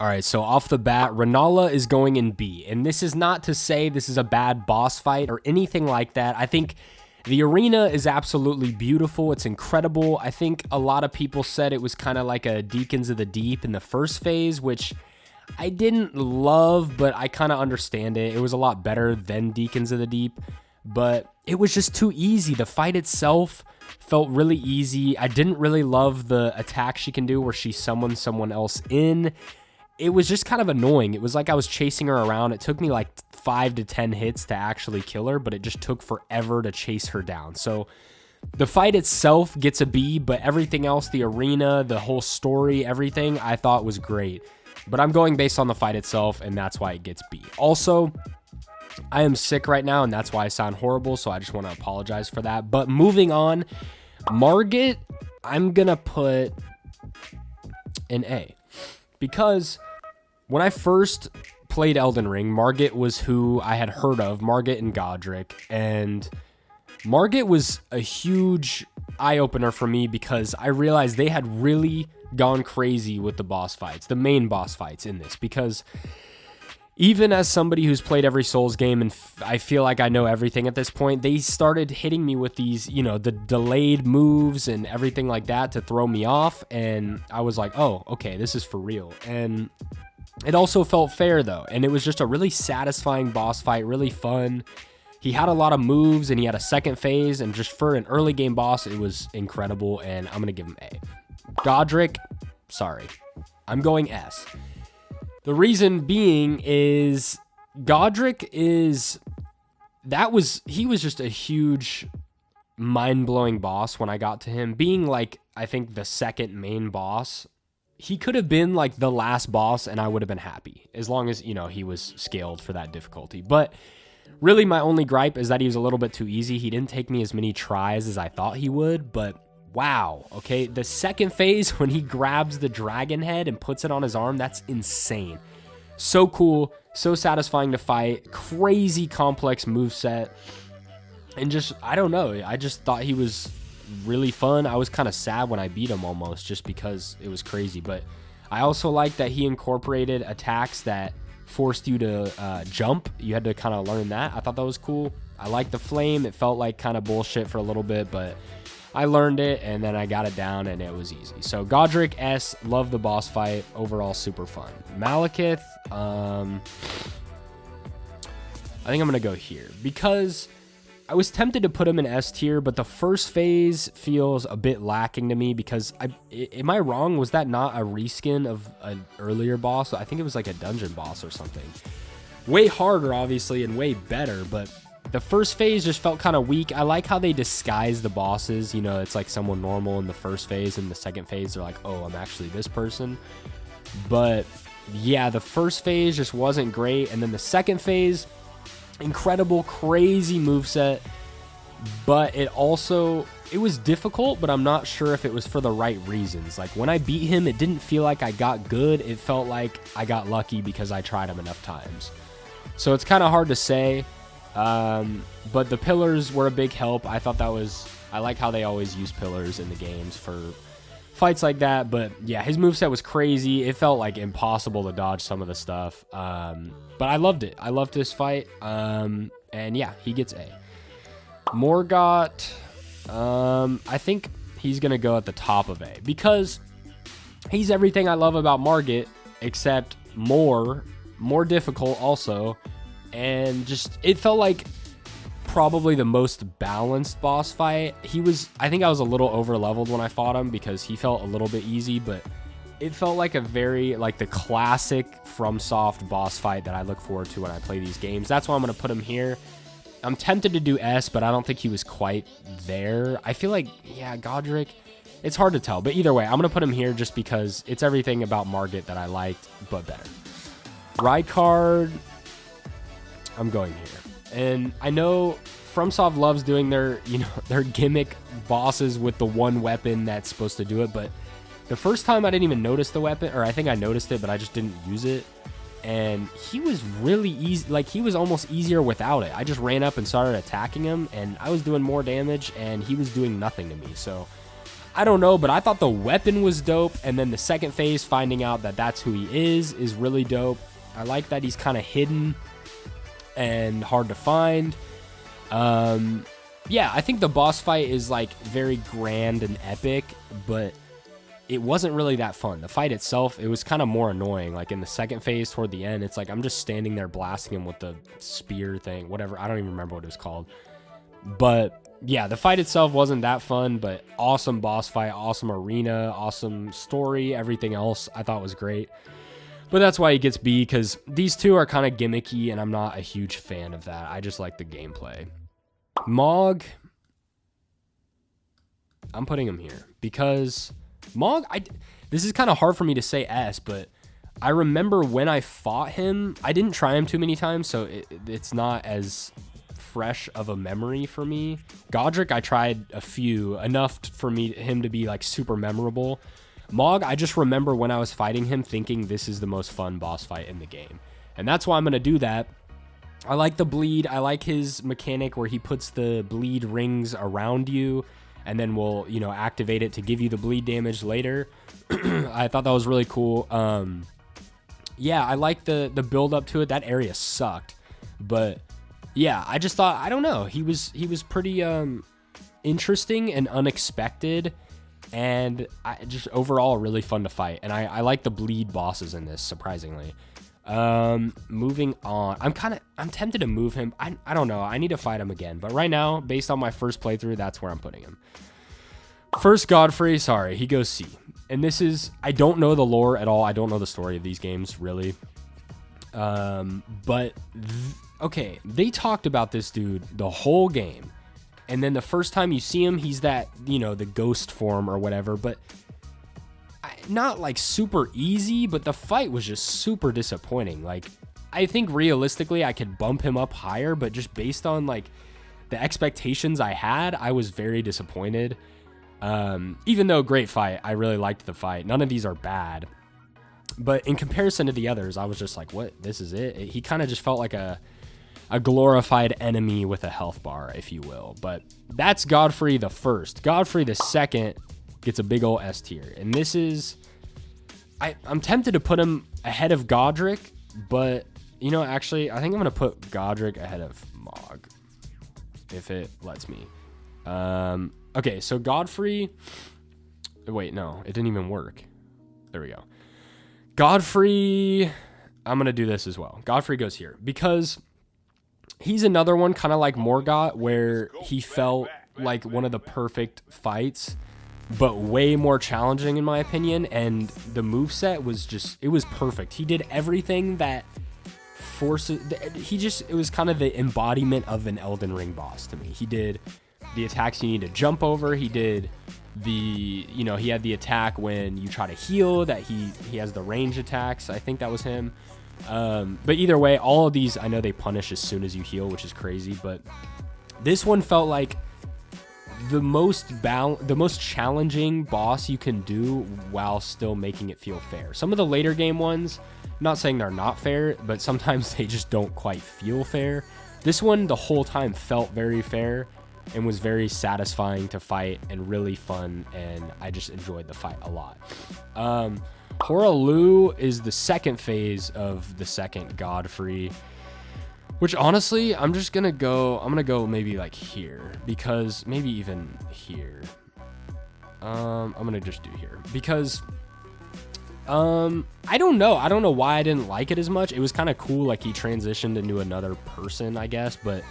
All right, so off the bat, Renalla is going in B. And this is not to say this is a bad boss fight or anything like that. I think the arena is absolutely beautiful. It's incredible. I think a lot of people said it was kind of like a Deacons of the Deep in the first phase, which I didn't love, but I kind of understand it. It was a lot better than Deacons of the Deep, but it was just too easy. The fight itself felt really easy. I didn't really love the attack she can do where she summons someone else in. It was just kind of annoying. It was like I was chasing her around. It took me like 5 to 10 hits to actually kill her, but it just took forever to chase her down. So the fight itself gets a B, but everything else, the arena, the whole story, everything, I thought was great. But I'm going based on the fight itself, and that's why it gets B. Also, I am sick right now, and that's why I sound horrible, so I just want to apologize for that. But moving on, Margit, I'm going to put an A. Because when I first played Elden Ring, Margit was who I had heard of, Margit and Godrick, and Margit was a huge eye-opener for me because I realized they had really gone crazy with the boss fights, the main boss fights in this, because even as somebody who's played every Souls game and I feel like I know everything at this point, they started hitting me with these, you know, the delayed moves and everything like that to throw me off, and I was like, oh, okay, this is for real. And it also felt fair though, and it was just a really satisfying boss fight, really fun. He had a lot of moves and he had a second phase, and just for an early game boss, it was incredible, and I'm gonna give him A. Godrick, sorry, I'm going S. The reason being is Godrick he was just a huge mind-blowing boss when I got to him. Being like, I think the second main boss, he could have been like the last boss and I would have been happy as long as, you know, he was scaled for that difficulty. But really my only gripe is that he was a little bit too easy. He didn't take me as many tries as I thought he would, but wow, okay, the second phase when he grabs the dragon head and puts it on his arm, that's insane. So cool, so satisfying to fight, crazy complex moveset, and just, I don't know, I just thought he was really fun. I was kind of sad when I beat him almost just because it was crazy, but I also like that he incorporated attacks that forced you to jump. You had to kind of learn that. I thought that was cool. I liked the flame. It felt like kind of bullshit for a little bit, but I learned it, and then I got it down, and it was easy. So Godrick, S, love the boss fight. Overall, super fun. Maliketh, I think I'm going to go here because I was tempted to put him in S tier, but the first phase feels a bit lacking to me because, am I wrong? Was that not a reskin of an earlier boss? I think it was like a dungeon boss or something. Way harder, obviously, and way better, but the first phase just felt kind of weak. I like how they disguise the bosses. You know, it's like someone normal in the first phase, and the second phase, they're like, oh, I'm actually this person. But yeah, the first phase just wasn't great. And then the second phase, incredible, crazy moveset. But it was difficult, but I'm not sure if it was for the right reasons. Like when I beat him, it didn't feel like I got good. It felt like I got lucky because I tried him enough times. So it's kind of hard to say. But the pillars were a big help. I thought I like how they always use pillars in the games for fights like that. But yeah, his moveset was crazy. It felt like impossible to dodge some of the stuff. But I loved it. I loved this fight. And yeah, he gets A. Morgott, I think he's going to go at the top of A because he's everything I love about Margit, except more difficult also. And just, it felt like probably the most balanced boss fight. I think I was a little over leveled when I fought him because he felt a little bit easy, but it felt like a very, like the classic FromSoft boss fight that I look forward to when I play these games. That's why I'm going to put him here. I'm tempted to do S, but I don't think he was quite there. I feel like, yeah, Godrick, it's hard to tell, but either way, I'm going to put him here just because it's everything about Margit that I liked, but better. Rykard, I'm going here. And I know FromSoft loves doing their gimmick bosses with the one weapon that's supposed to do it, but the first time I didn't even notice the weapon, or I think I noticed it, but I just didn't use it. And he was really easy, like he was almost easier without it. I just ran up and started attacking him, and I was doing more damage, and he was doing nothing to me. So I don't know, but I thought the weapon was dope. And then the second phase, finding out that that's who he is really dope. I like that he's kind of hidden and hard to find. Yeah, I think the boss fight is like very grand and epic, but it wasn't really that fun. The fight itself, it was kind of more annoying. Like in the second phase toward the end, it's like I'm just standing there blasting him with the spear thing, whatever. I don't even remember what it was called. But yeah, the fight itself wasn't that fun, but awesome boss fight, awesome arena, awesome story, everything else I thought was great. But that's why he gets B, because these two are kind of gimmicky, and I'm not a huge fan of that. I just like the gameplay. Mogh, I'm putting him here because Mogh, this is kind of hard for me to say S, but I remember when I fought him, I didn't try him too many times, so it's not as fresh of a memory for me. Godrick, I tried a few, enough for him to be like super memorable. Mogh, I just remember when I was fighting him thinking this is the most fun boss fight in the game. And that's why I'm going to do that. I like the bleed. I like his mechanic where he puts the bleed rings around you and then will, you know, activate it to give you the bleed damage later. I thought that was really cool. Yeah, I like the build up to it. That area sucked. But yeah, I just thought, I don't know. He was pretty interesting and unexpected. And just overall really fun to fight. And I like the bleed bosses in this, surprisingly. Moving on. I'm tempted to move him. I don't know. I need to fight him again. But right now, based on my first playthrough, that's where I'm putting him. First Godfrey, sorry, he goes C. And this is, I don't know the lore at all. I don't know the story of these games, really. But, okay, they talked about this dude the whole game. And then the first time you see him, he's that, you know, the ghost form or whatever. But not like super easy, but the fight was just super disappointing. Like, I think realistically I could bump him up higher, but just based on like the expectations I had, I was very disappointed. Even though great fight, I really liked the fight. None of these are bad. But in comparison to the others, I was just like, what? This is it? He kind of just felt like a glorified enemy with a health bar, if you will. But that's Godfrey the first. Godfrey the second gets a big old S tier. And this is, I'm tempted to put him ahead of Godrick, but, you know, actually, I think I'm going to put Godrick ahead of Mogh, if it lets me. Okay, so Godfrey, wait, no, it didn't even work. There we go. Godfrey, I'm going to do this as well. Godfrey goes here because he's another one kind of like Morgott where he felt like one of the perfect fights, but way more challenging in my opinion. And the moveset was just, it was perfect. He did everything that forces, it was kind of the embodiment of an Elden Ring boss to me. He did the attacks you need to jump over. He did the, you know, he had the attack when you try to heal that he has the range attacks. I think that was him. But either way, all of these, I know they punish as soon as you heal, which is crazy, but this one felt like the most challenging boss you can do while still making it feel fair. Some of the later game ones, I'm not saying they're not fair, but sometimes they just don't quite feel fair. This one, the whole time, felt very fair and was very satisfying to fight and really fun, and I just enjoyed the fight a lot. Hoarah Loux is the second phase of the second Godfrey, which honestly, I'm going to go maybe like here, because maybe even here. I'm going to just do here because, I don't know why I didn't like it as much. It was kind of cool. Like he transitioned into another person, I guess, but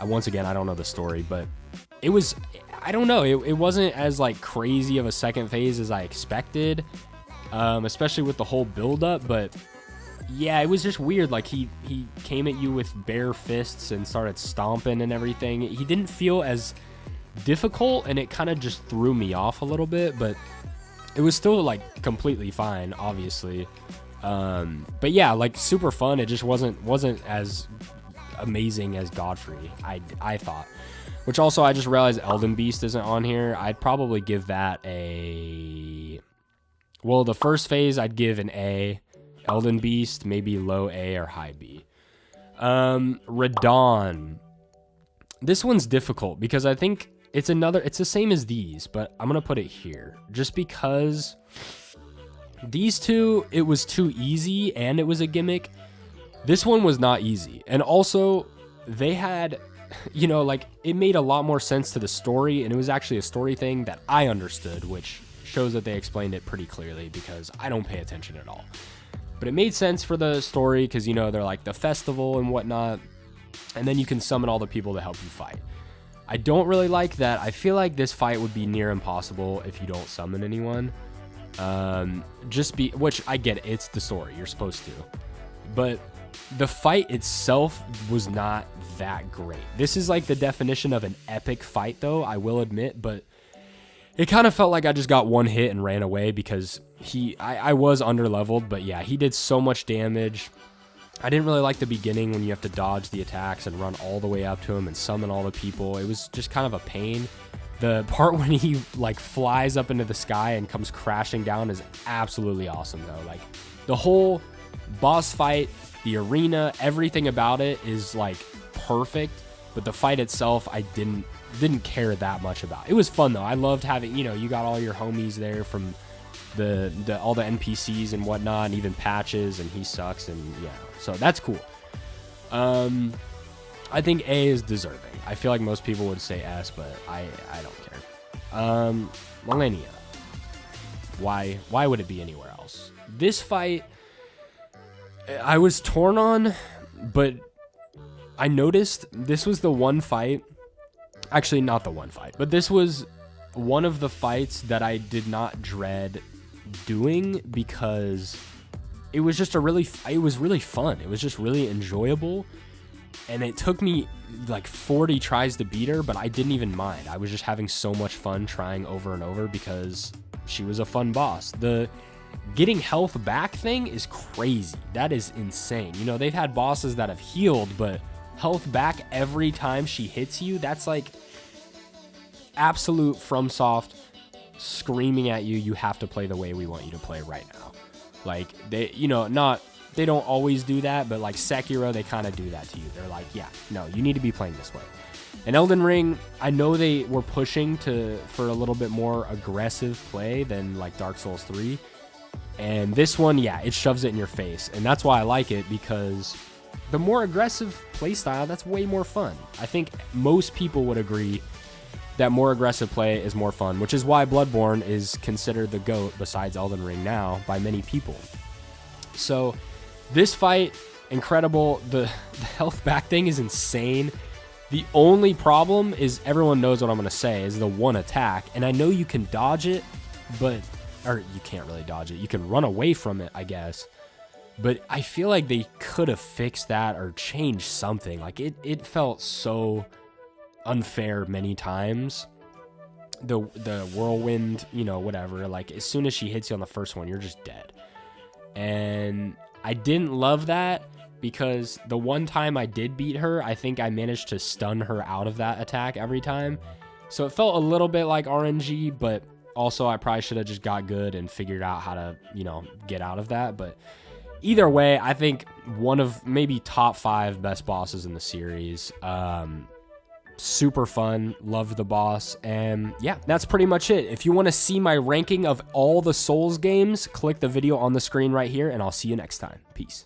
once again, I don't know the story, but it was, I don't know. It wasn't as like crazy of a second phase as I expected. Especially with the whole build up, but yeah, it was just weird. Like he came at you with bare fists and started stomping and everything. He didn't feel as difficult, and it kind of just threw me off a little bit, but it was still like completely fine, obviously. But yeah, like super fun. It just wasn't as amazing as Godfrey, I thought. Which also, I just realized Elden Beast isn't on here. I'd probably give that a, well, the first phase I'd give an A. Elden Beast, maybe low A or high B. Radahn. This one's difficult because I think it's the same as these, but I'm going to put it here just because these two, it was too easy and it was a gimmick. This one was not easy. And also they had, you know, like it made a lot more sense to the story, and it was actually a story thing that I understood, which shows that they explained it pretty clearly because I don't pay attention at all. But it made sense for the story because, you know, they're like the festival and whatnot, and then you can summon all the people to help you fight. I don't really like that. I feel like this fight would be near impossible if you don't summon anyone. Which I get it, it's the story, you're supposed to. But the fight itself was not that great. This is like the definition of an epic fight though, I will admit, but it kind of felt like I just got one hit and ran away because I was underleveled, but yeah, he did so much damage. I didn't really like the beginning when you have to dodge the attacks and run all the way up to him and summon all the people. It was just kind of a pain. The part when he like flies up into the sky and comes crashing down is absolutely awesome though. Like the whole boss fight, the arena, everything about it is like perfect, but the fight itself I didn't care that much about. It was fun though. I loved having, you know, you got all your homies there from all the NPCs and whatnot, and even Patches, and he sucks, and yeah, so that's cool. I think A is deserving. I feel like most people would say S, but I don't care. Melania. Why would it be anywhere else? This fight I was torn on, but I noticed this was the one fight, actually not the one fight, but this was one of the fights that I did not dread doing because it was just it was really fun. It was just really enjoyable. And it took me like 40 tries to beat her, but I didn't even mind. I was just having so much fun trying over and over because she was a fun boss. The getting health back thing is crazy. That is insane. You know, they've had bosses that have healed, but health back every time she hits you, that's like absolute FromSoft screaming at you, you have to play the way we want you to play right now. Like they, you know, they don't always do that, but like Sekiro, they kind of do that to you. They're like, yeah, no, you need to be playing this way. And Elden Ring, I know they were pushing for a little bit more aggressive play than like Dark Souls 3. And this one, yeah, it shoves it in your face. And that's why I like it, because the more aggressive playstyle, that's way more fun. I think most people would agree that more aggressive play is more fun, which is why Bloodborne is considered the GOAT besides Elden Ring now by many people. So this fight, incredible. The health back thing is insane. The only problem is, everyone knows what I'm going to say, is the one attack. And I know you can dodge it, or you can't really dodge it. You can run away from it, I guess. But I feel like they could have fixed that or changed something. Like it felt so unfair many times. The whirlwind, you know, whatever, like as soon as she hits you on the first one, you're just dead. And I didn't love that, because the one time I did beat her, I think I managed to stun her out of that attack every time. So it felt a little bit like RNG, but also I probably should have just got good and figured out how to, you know, get out of that. But either way, I think one of maybe top 5 best bosses in the series. Super fun, loved the boss, and yeah, that's pretty much it. If you want to see my ranking of all the Souls games, click the video on the screen right here, and I'll see you next time. Peace.